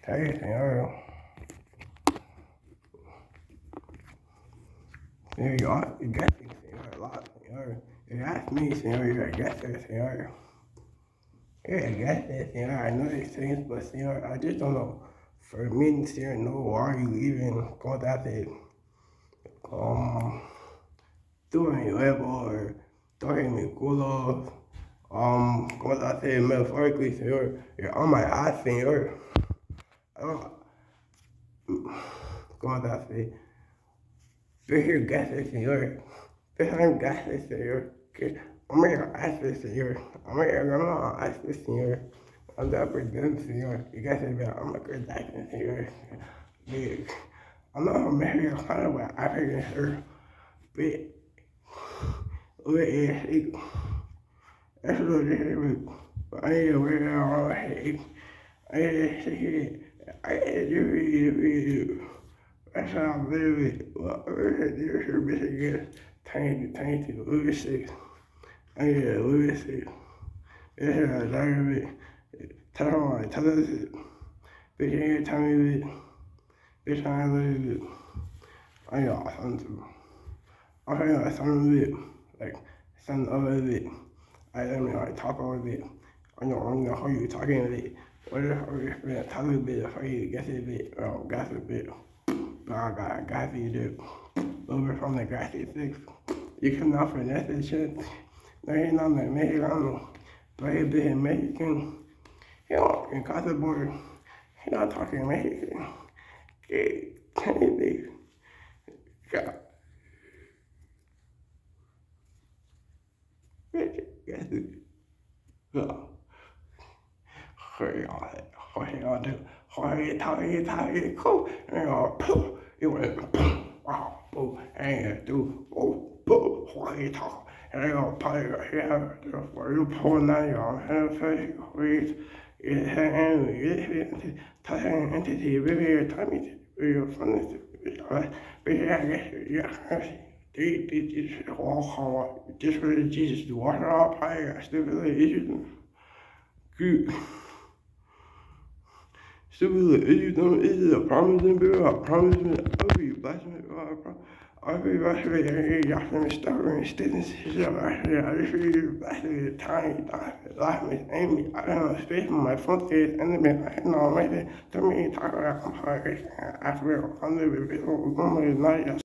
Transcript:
Hey, señor. Señor, you are guessing, señor, a lot, señor. If you ask me, señor, you're a guesser, señor. You're a guesser, señor. I know these things, but, señor, I just don't know. For me, señor, no, why you even going out there, um, doing your level or throwing me culo, going out there metaphorically, señor. You're on my ass, señor. I don't, going out there. You're guessing, señor. Dejan gases, señor. Que omega haces, señor. Omega grandma haces, señor. Anda perdón, señor. Y gases, vea, omega haces, señor. Big. I'm not American, but African, sir. Big. Eso lo dije, I need to wear all my I need to see it. I need to read it. That's how I'm living. Well, there's her bitch again. Tiny, Louis. I need a Louis. This is a diary. Tell us it. Bitch, ain't tell me it. Bitch, I ain't live it. I got something. I got some of it. Like, some of it. I mean, I talk over it. I know how you talking of it. What if I talk a bit, how you guess a bit, or guess a bit. But I got a gassy dude. Over from the gassy six. You come out for that shit. No, he's not Mexicano. But he's being Mexican. He don't across the border. He's not talking Mexican. Okay, anything. God. Yes, go. Hurry on, dude. Hurry, cool. And poof. It went poof. Wow, poof. And do, poof. Hurry, talk. And I go, probably here, for you pulling down your hand, face, read. It had any entity, very tiny, very funny. But yeah. This really Jesus, the water all fire, I still feel like issues. Good. Still feel like issues, is it a promise in bed? I promise me, I'll be blasting I'll be blasting y'all from the stubborn and stiffness. I just really blasting the tiny, life is Amy. I don't know, space from my front face, and then I know, maybe, to me, talk about I'm hard, I feel, I'm living, I'm not